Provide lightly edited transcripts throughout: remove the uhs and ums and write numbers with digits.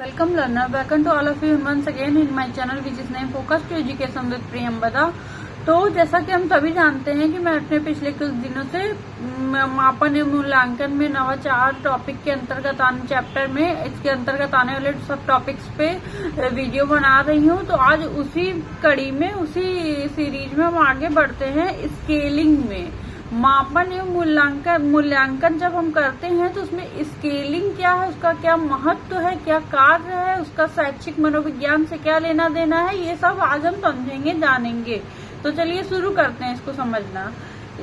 Welcome learner, welcome to all of you once again in my channel which is named Focus to Education with Priyambada. तो जैसा कि हम सभी जानते हैं कि मैं अपने पिछले कुछ दिनों से मापन एवं मूल्यांकन में नवाचार टॉपिक के अंतर्गत चैप्टर में इसके अंतर्गत आने वाले सब टॉपिक्स पे वीडियो बना रही हूँ। तो आज उसी कड़ी में उसी सीरीज में हम आगे बढ़ते हैं स्केलिंग में। मापन एवं मूल्यांकन जब हम करते हैं तो उसमें स्केलिंग क्या है, उसका क्या महत्व है, क्या कार्य है, उसका शैक्षिक मनोविज्ञान से क्या लेना देना है, ये सब आज हम समझेंगे जानेंगे। तो चलिए शुरू करते हैं इसको समझना।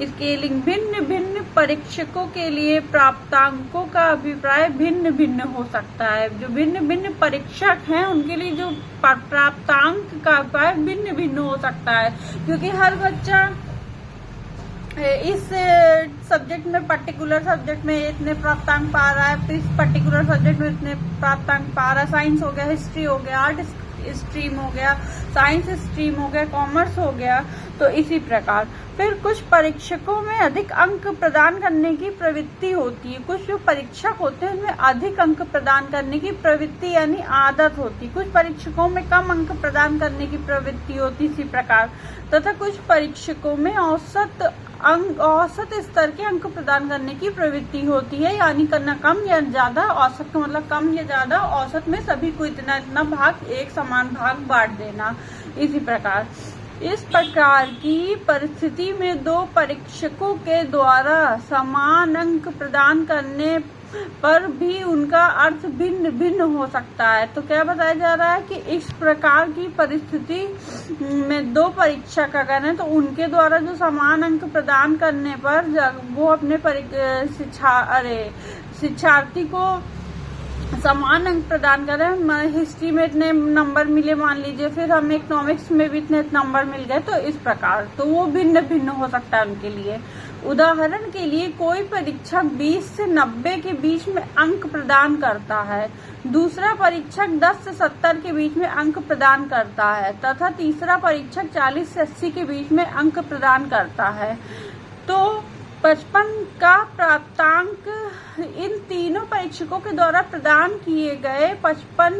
स्केलिंग भिन्न भिन्न परीक्षकों के लिए प्राप्तांकों का अभिप्राय भिन्न भिन्न हो सकता है। जो भिन्न भिन्न परीक्षक हैं उनके लिए जो प्राप्तांक का अभिप्राय भिन्न भिन्न हो सकता है, क्योंकि हर बच्चा इस सब्जेक्ट में पर्टिकुलर सब्जेक्ट में इतने प्राप्तांक पा रहा है, फिर इस पर्टिकुलर सब्जेक्ट में इतने प्राप्तांक पा रहा है। साइंस हो गया, हिस्ट्री हो गया, आर्ट स्ट्रीम हो गया, साइंस स्ट्रीम हो गया, कॉमर्स हो गया। तो इसी प्रकार फिर कुछ परीक्षकों में अधिक अंक प्रदान करने की प्रवृत्ति होती है। कुछ जो परीक्षक होते हैं उनमें अधिक अंक प्रदान करने की प्रवृत्ति यानी आदत होती है। कुछ परीक्षकों में कम अंक प्रदान करने की प्रवृत्ति होती है इसी प्रकार। तथा कुछ परीक्षकों में औसत स्तर के अंक प्रदान करने की प्रवृत्ति होती है, यानी करना कम या ज्यादा। औसत का मतलब कम या ज्यादा, औसत में सभी को इतना इतना भाग एक समान भाग बांट देना। इसी प्रकार इस प्रकार की परिस्थिति में दो परीक्षकों के द्वारा समान अंक प्रदान करने पर भी उनका अर्थ भिन्न भिन्न हो सकता है। तो क्या बताया जा रहा है कि इस प्रकार की परिस्थिति में दो परीक्षक अगर हैं तो उनके द्वारा जो समान अंक प्रदान करने पर वो अपने शिक्षार्थी को समान अंक प्रदान करें। हिस्ट्री में इतने नंबर मिले मान लीजिए, फिर हमें इकोनॉमिक्स में भी इतने नंबर मिल गए, तो इस प्रकार तो वो भिन्न भिन्न हो सकता है उनके लिए। उदाहरण के लिए कोई परीक्षक 20 से 90 के बीच में अंक प्रदान करता है, दूसरा परीक्षक 10 से 70 के बीच में अंक प्रदान करता है तथा तीसरा परीक्षक 40 से 80 के बीच में अंक प्रदान करता है। तो 55 का प्राप्तांक इन तीनों परीक्षकों के द्वारा प्रदान किए गए 55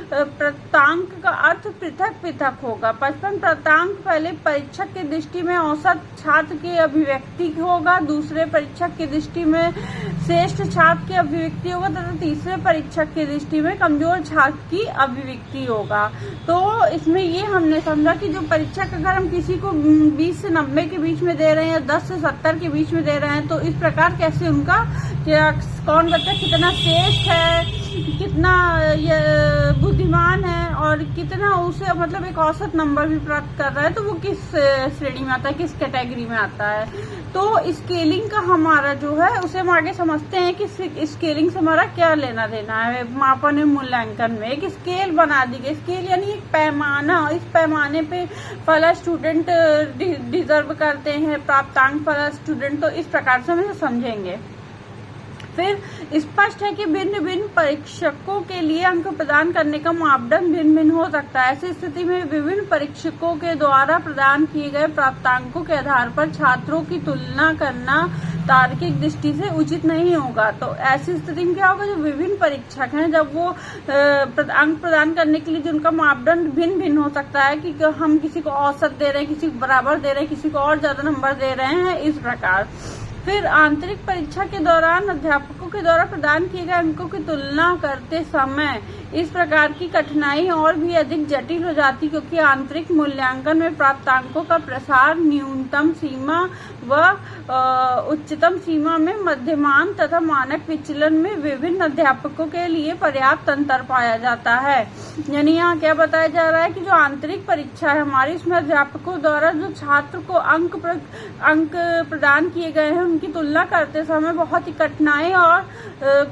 प्राप्तांक का अर्थ पृथक पृथक होगा। 55 प्राप्तांक पहले परीक्षक की दृष्टि में औसत छात्र की अभिव्यक्ति होगा, दूसरे परीक्षक की दृष्टि में श्रेष्ठ छात्र की अभिव्यक्ति होगा तथा तीसरे परीक्षक की दृष्टि में कमजोर छात्र की अभिव्यक्ति होगा। तो इसमें ये हमने समझा कि जो परीक्षक अगर हम किसी को 20 से 90 के बीच में दे रहे हैं या 10 से 70 के बीच में दे रहे हैं, तो इस प्रकार कैसे उनका कौन बच्चा कितना श्रेष्ठ है, कितना बुद्धिमान है और कितना उसे मतलब एक औसत नंबर भी प्राप्त कर रहा है, तो वो किस श्रेणी में आता है, किस कैटेगरी में आता है। तो स्केलिंग का हमारा जो है उसे हम आगे समझते हैं कि स्केलिंग से हमारा क्या लेना देना है। मापन एवं मूल्यांकन में एक स्केल बना दी गई। स्केल यानी एक पैमाना, इस पैमाने पे फला स्टूडेंट डिजर्व करते हैं प्राप्तांक फला स्टूडेंट, तो इस प्रकार से हम इसे समझेंगे। फिर स्पष्ट है कि भिन्न भिन्न परीक्षकों के लिए अंक प्रदान करने का मापदंड भिन्न भिन्न हो सकता है। ऐसी स्थिति में विभिन्न परीक्षकों के द्वारा प्रदान किए गए प्राप्तांकों के आधार पर छात्रों की तुलना करना तार्किक दृष्टि से उचित नहीं होगा। तो ऐसी स्थिति में क्या होगा, जो विभिन्न परीक्षक हैं जब वो अंक प्रदान करने के लिए जिनका मापदंड भिन्न भिन्न हो सकता है कि हम किसी को औसत दे रहे हैं, किसी को बराबर दे रहे हैं, किसी को और ज्यादा नंबर दे रहे हैं, इस प्रकार। फिर आंतरिक परीक्षा के दौरान अध्यापकों के द्वारा प्रदान किए गए अंकों की तुलना करते समय इस प्रकार की कठिनाई और भी अधिक जटिल हो जाती, क्योंकि आंतरिक मूल्यांकन में प्राप्तांकों का प्रसार न्यूनतम सीमा व उच्चतम सीमा में मध्यमान तथा मानक विचलन में विभिन्न अध्यापकों के लिए पर्याप्त अंतर पाया जाता है। यानी यहाँ क्या बताया जा रहा है कि जो आंतरिक परीक्षा है हमारी, इसमें अध्यापकों द्वारा जो छात्र को अंक प्रदान किए गए हैं उनकी तुलना करते समय बहुत ही कठिनाई और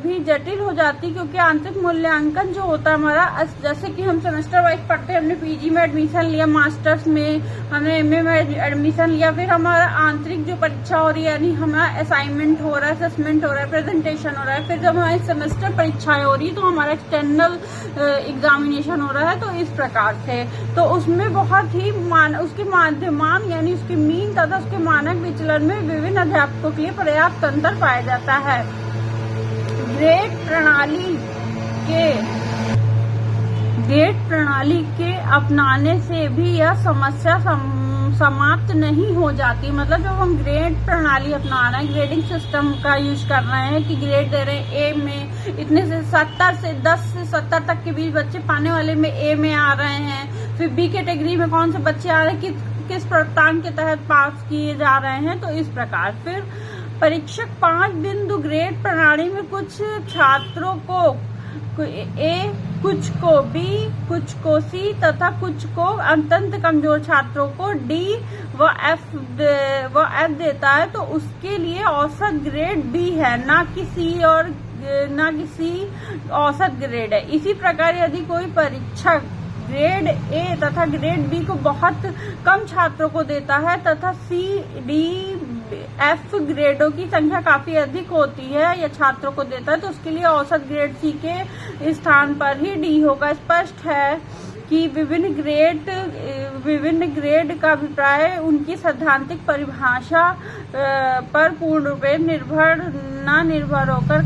भी जटिल हो जाती, क्योंकि आंतरिक मूल्यांकन जो होता है हमारा, जैसे कि हम सेमेस्टर वाइज पढ़ते हैं, हमने पीजी में एडमिशन लिया, मास्टर्स में हमने एमए में एडमिशन लिया, फिर हमारा आंतरिक जो परीक्षा हो रही है यानी हमारा असाइनमेंट हो रहा है, असेसमेंट हो रहा है, प्रेजेंटेशन हो रहा है, फिर जब हमारी सेमेस्टर परीक्षाएं हो रही है तो हमारा एक्सटर्नल एग्जामिनेशन हो रहा है। तो इस प्रकार से तो उसमें बहुत ही उसके माध्यमान यानी उसके मीन तथा उसके मानक विचलन में विभिन्न अध्यापकों के लिए पर्याप्त अंतर पाया जाता है। ग्रेड प्रणाली के ग्रेड प्रणाली के अपनाने से भी यह समस्या समाप्त नहीं हो जाती। मतलब जब हम ग्रेड प्रणाली अपना रहे हैं, ग्रेडिंग सिस्टम का यूज कर रहे हैं कि ग्रेड दे रहे हैं ए में इतने से 10 से 70 तक के बीच बच्चे पाने वाले में ए में आ रहे हैं, फिर बी कैटेगरी में कौन से बच्चे आ रहे हैं, किस प्राप्तांक के तहत पास किए जा रहे हैं, तो इस प्रकार फिर परीक्षक 5 बिंदु ग्रेड प्रणाली में कुछ छात्रों को ए, कुछ को बी, कुछ को सी तथा कुछ को अत्यंत कमजोर छात्रों को डी व एफ देता है। तो उसके लिए औसत ग्रेड बी है, ना कि सी औसत ग्रेड है। इसी प्रकार यदि कोई परीक्षक ग्रेड ए तथा ग्रेड बी को बहुत कम छात्रों को देता है तथा सी डी एफ ग्रेडों की संख्या काफी अधिक होती है या छात्रों को देता है, तो उसके लिए औसत ग्रेड सी के स्थान पर ही डी होगा। स्पष्ट है कि विभिन्न ग्रेड का अभिप्राय उनकी सैद्धांतिक परिभाषा पर पूर्ण रूप निर्भर होकर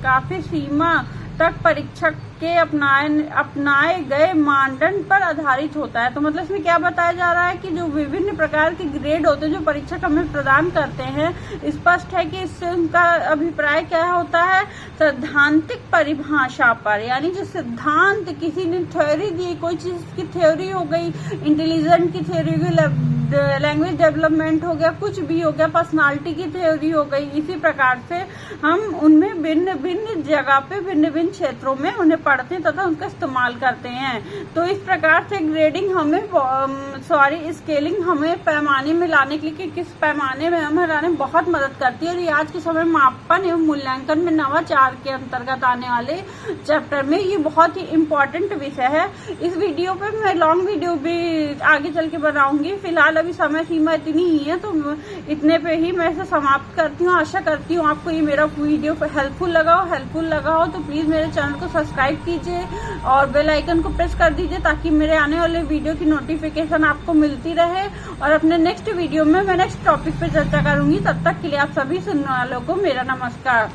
काफी सीमा तक परीक्षक के अपनाए गए मानदंड पर आधारित होता है। तो मतलब इसमें क्या बताया जा रहा है कि जो विभिन्न प्रकार के ग्रेड होते हैं जो परीक्षक हमें प्रदान करते हैं, स्पष्ट है कि इससे उनका अभिप्राय क्या होता है, सैद्धांतिक परिभाषा पर। यानी जो सिद्धांत किसी ने थ्योरी दी, कोई चीज की थ्योरी हो गई, इंटेलिजेंट की थ्योरी हो गई, लैंग्वेज डेवलपमेंट हो गया, कुछ भी हो गया, पर्सनालिटी की थ्योरी हो गई, इसी प्रकार से हम उनमें भिन्न जगह पे भिन्न क्षेत्रों में उन्हें पढ़ते हैं तथा उनका इस्तेमाल करते हैं। तो इस प्रकार से ग्रेडिंग स्केलिंग हमें पैमाने में लाने के लिए किस पैमाने में हमें लाने में बहुत मदद करती है। और ये आज के समय मापन एवं मूल्यांकन में नवाचार के अंतर्गत आने वाले चैप्टर में ये बहुत ही इम्पोर्टेंट विषय है। इस वीडियो पे मैं लॉन्ग वीडियो भी आगे चल के बनाऊंगी। फिलहाल अभी समय सीमा इतनी ही है, तो इतने पे ही मैं इसे समाप्त करती हूँ। आशा करती हूँ आपको ये मेरा वीडियो हेल्पफुल लगा हो तो प्लीज मेरे चैनल को सब्सक्राइब कीजिए और बेल आइकन को प्रेस कर दीजिए ताकि मेरे आने वाले वीडियो की नोटिफिकेशन आपको मिलती रहे। और अपने नेक्स्ट वीडियो में मैं नेक्स्ट टॉपिक पे चर्चा करूंगी। तब तक के लिए आप सभी सुनने वालों को मेरा नमस्कार।